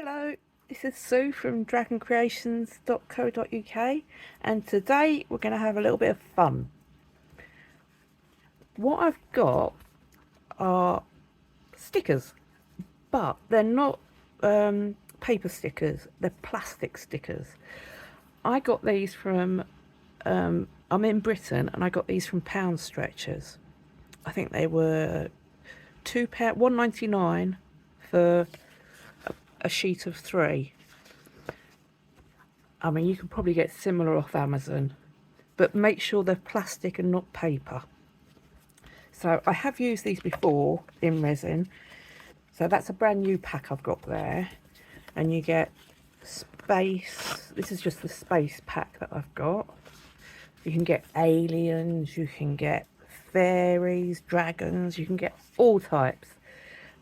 Hello, this is Sue from dragoncreations.co.uk, and today we're going to have a little bit of fun. What I've got are stickers, but they're not paper stickers, they're plastic stickers. I got these from, I'm in Britain, and I got these from Pound Stretchers. I think they were £2, £1.99 for a sheet of 3. I mean, you can probably get similar off Amazon, but make sure they're plastic and not paper. So I have used these before in resin. So that's a brand new pack I've got there. And you get space. This is just the space pack that I've got. You can get aliens, you can get fairies, dragons, you can get all types.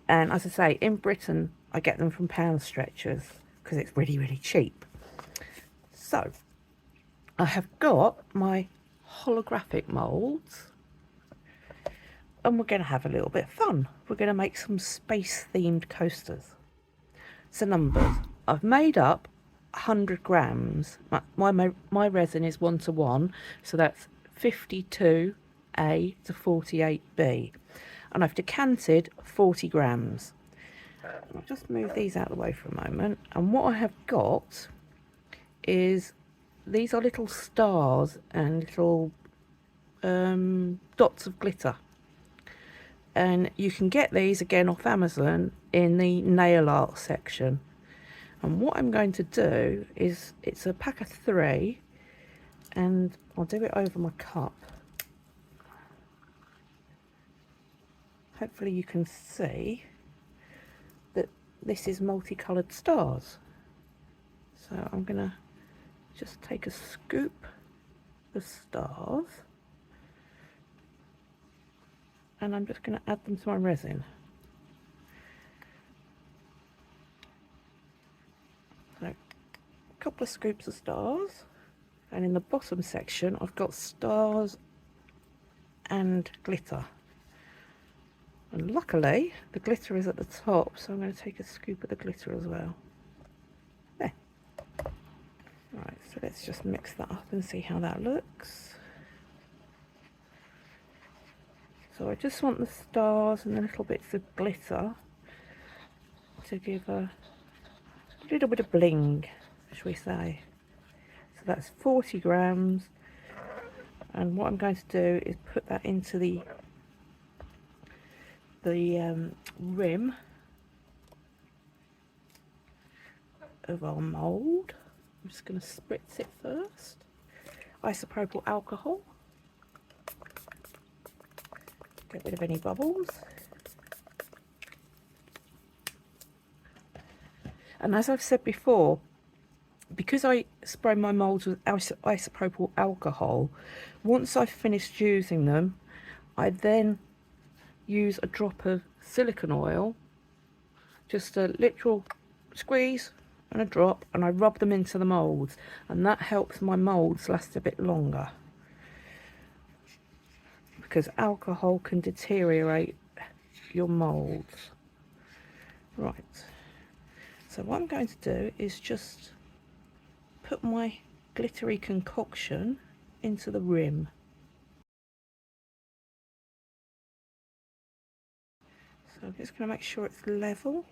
And as I say, in Britain, I get them from Pound Stretchers because it's really, really cheap. So I have got my holographic moulds, and we're going to have a little bit of fun. We're going to make some space themed coasters. So numbers, I've made up 100 grams. My resin is 1:1, so that's 52A to 48B, and I've decanted 40 grams. I'll just move these out of the way for a moment, and what I have got is these are little stars and little dots of glitter, and you can get these again off Amazon in the nail art section. And what I'm going to do is, it's a pack of 3, and I'll do it over my cup. Hopefully you can see that this is multicoloured stars. So I'm going to just take a scoop of stars, and I'm just going to add them to my resin. So a couple of scoops of stars, and in the bottom section I've got stars and glitter. And luckily the glitter is at the top, so I'm going to take a scoop of the glitter as well. There. Right, so let's just mix that up and see how that looks. So I just want the stars and the little bits of glitter to give a little bit of bling, shall we say. So that's 40 grams, and what I'm going to do is put that into the rim of our mould. I'm just going to spritz it first. Isopropyl alcohol. Get rid of any bubbles. And as I've said before, because I spray my moulds with isopropyl alcohol, once I've finished using them, I then use a drop of silicone oil, just a literal squeeze and a drop, and I rub them into the moulds, and that helps my moulds last a bit longer, because alcohol can deteriorate your moulds. Right, so what I'm going to do is just put my glittery concoction into the rim. So I'm just going to make sure it's level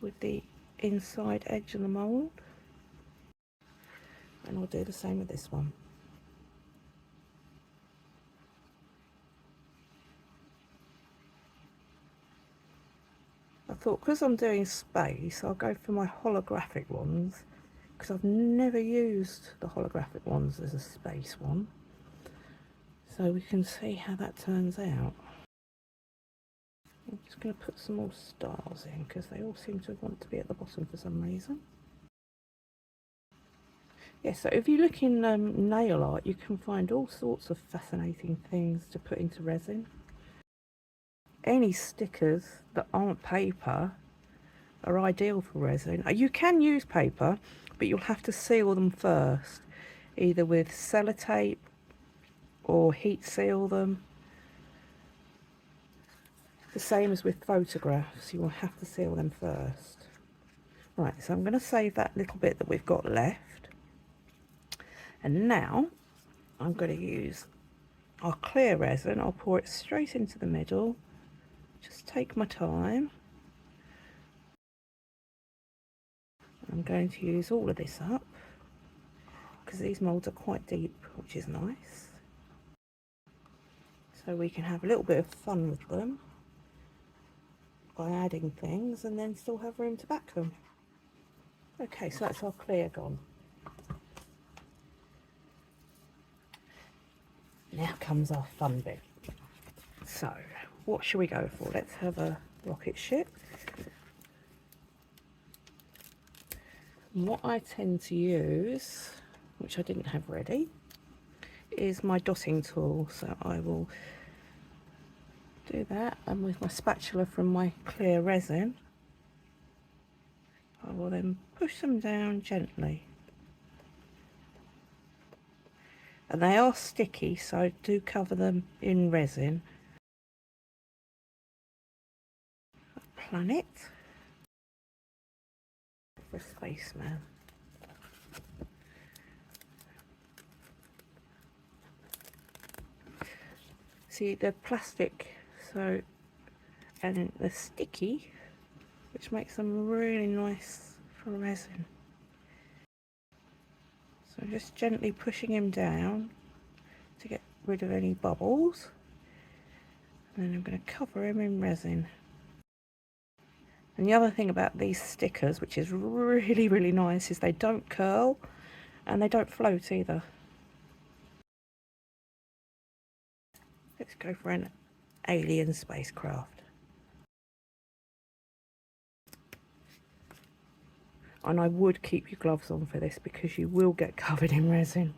with the inside edge of the mould, and I'll do the same with this one. I thought, because I'm doing space, I'll go for my holographic ones, because I've never used the holographic ones as a space one, so we can see how that turns out. I'm just going to put some more stars in, because they all seem to want to be at the bottom for some reason. Yeah, so if you look in nail art, you can find all sorts of fascinating things to put into resin. Any stickers that aren't paper are ideal for resin. You can use paper, but you'll have to seal them first, either with sellotape or heat seal them. The same as with photographs, you will have to seal them first. Right, so I'm going to save that little bit that we've got left. And now I'm going to use our clear resin. I'll pour it straight into the middle. Just take my time. I'm going to use all of this up because these moulds are quite deep, which is nice. So we can have a little bit of fun with them by adding things and then still have room to back them. Okay, so that's our clear gone. Now comes our fun bit. So, what should we go for? Let's have a rocket ship. And what I tend to use, which I didn't have ready, is my dotting tool. So I will do that, and with my spatula from my clear resin, I will then push them down gently. And they are sticky, so do cover them in resin. Planet for Spaceman. See, they're plastic, so, and they're sticky, which makes them really nice for resin. So I'm just gently pushing him down to get rid of any bubbles. And then I'm going to cover him in resin. And the other thing about these stickers, which is really, really nice, is they don't curl and they don't float either. Let's go for an alien spacecraft. And I would keep your gloves on for this because you will get covered in resin.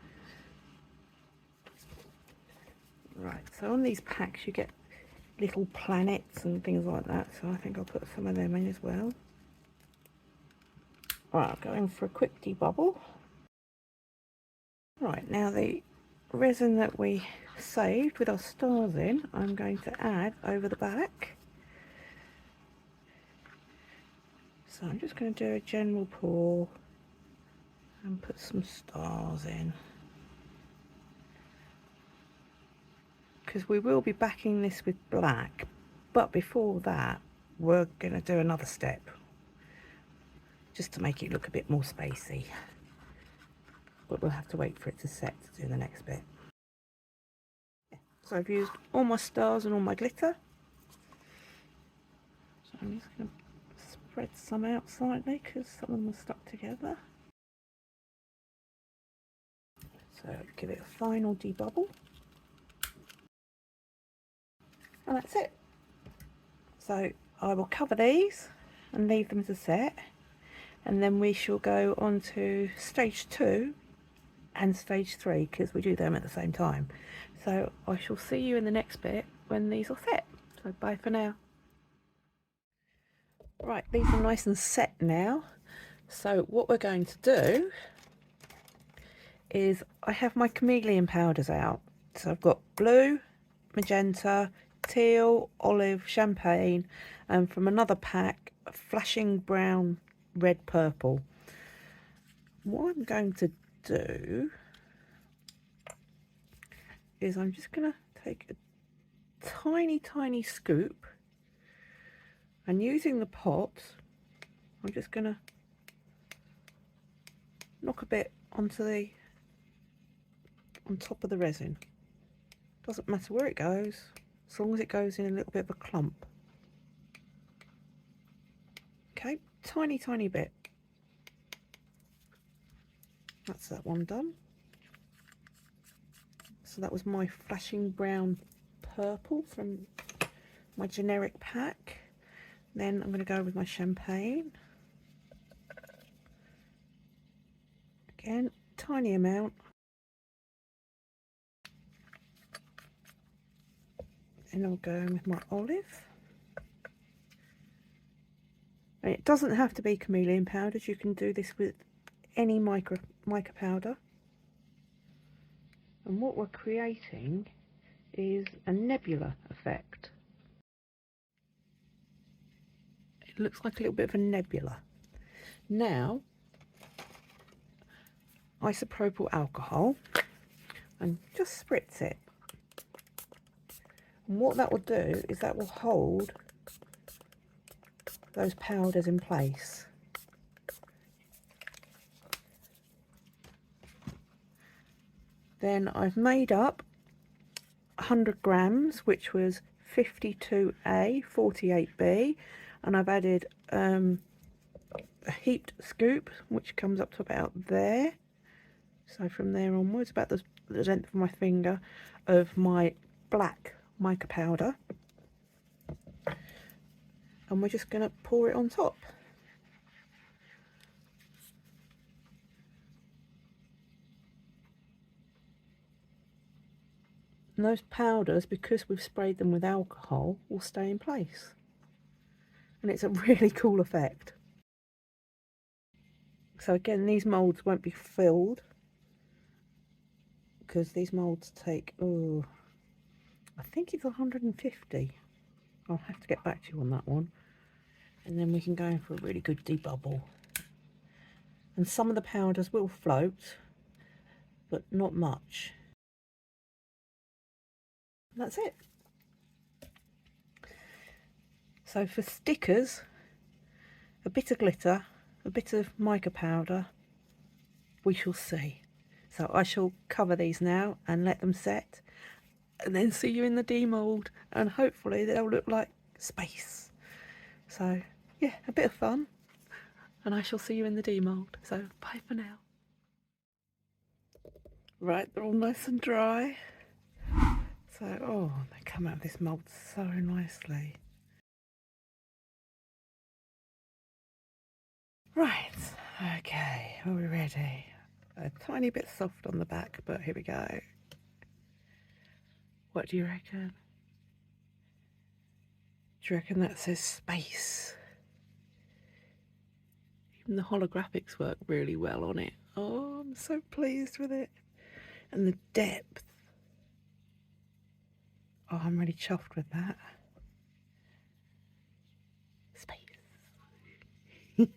Right, so on these packs you get little planets and things like that, so I think I'll put some of them in as well. Right, I'll go in for a quick debubble. Right, now the resin that we saved with our stars in, I'm going to add over the back. So I'm just going to do a general pour and put some stars in, because we will be backing this with black, but before that we're going to do another step just to make it look a bit more spacey, but we'll have to wait for it to set to do the next bit. So I've used all my stars and all my glitter, so I'm just going to spread some out slightly because some of them are stuck together. So give it a final debubble, and that's it. So I will cover these and leave them to set, and then we shall go on to stage 2 and stage 3 because we do them at the same time. So I shall see you in the next bit when these are set. So bye for now. Right, these are nice and set now. So what we're going to do is I have my chameleon powders out. So I've got blue, magenta, teal, olive, champagne, and from another pack, flashing brown, red, purple. What I'm going to do is I'm just going to take a tiny scoop, and using the pot I'm just going to knock a bit onto the on top of the resin. Doesn't matter where it goes, as long as it goes in a little bit of a clump. Okay, tiny bit. That's that one done. So that was my flashing brown purple from my generic pack. Then I'm going to go with my champagne. Again, tiny amount. And I'll go in with my olive. And it doesn't have to be chameleon powders, you can do this with any mica powder. And what we're creating is a nebula effect. It looks like a little bit of a nebula. Now, isopropyl alcohol, and just spritz it. And what that will do is that will hold those powders in place. Then I've made up 100 grams, which was 52A, 48B, and I've added a heaped scoop, which comes up to about there. So from there onwards, about the length of my finger, of my black mica powder. And we're just going to pour it on top. And those powders, because we've sprayed them with alcohol, will stay in place. And it's a really cool effect. So again, these moulds won't be filled, because these moulds take, oh, I think it's 150. I'll have to get back to you on that one. And then we can go in for a really good debubble. And some of the powders will float, but not much. And that's it. So for stickers, a bit of glitter, a bit of mica powder, we shall see. So I shall cover these now and let them set, and then see you in the demould, and hopefully they'll look like space. So yeah, a bit of fun, and I shall see you in the demould. So bye for now. Right, they're all nice and dry. So, oh, they come out of this mould so nicely. Right, okay, are we ready? A tiny bit soft on the back, but here we go. What do you reckon? Do you reckon that says space? Even the holographics work really well on it. Oh, I'm so pleased with it. And the depth. Oh, I'm really chuffed with that. Space.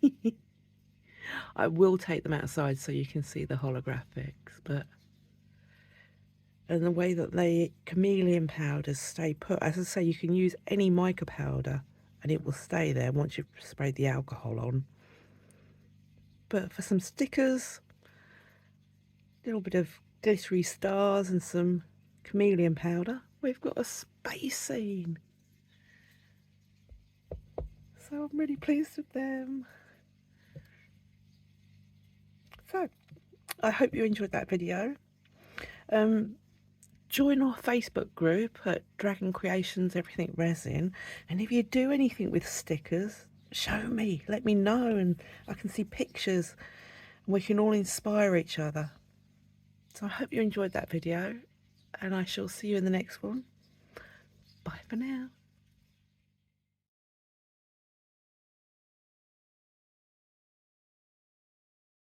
I will take them outside so you can see the holographics, but and the way that the chameleon powders stay put, as I say, you can use any mica powder and it will stay there once you've sprayed the alcohol on. But for some stickers, a little bit of glittery stars and some chameleon powder, we've got a space scene. So I'm really pleased with them. So I hope you enjoyed that video. Join our Facebook group at Dragon Creations Everything Resin, and if you do anything with stickers, show me, let me know, and I can see pictures and we can all inspire each other. So I hope you enjoyed that video, and I shall see you in the next one. Bye for now.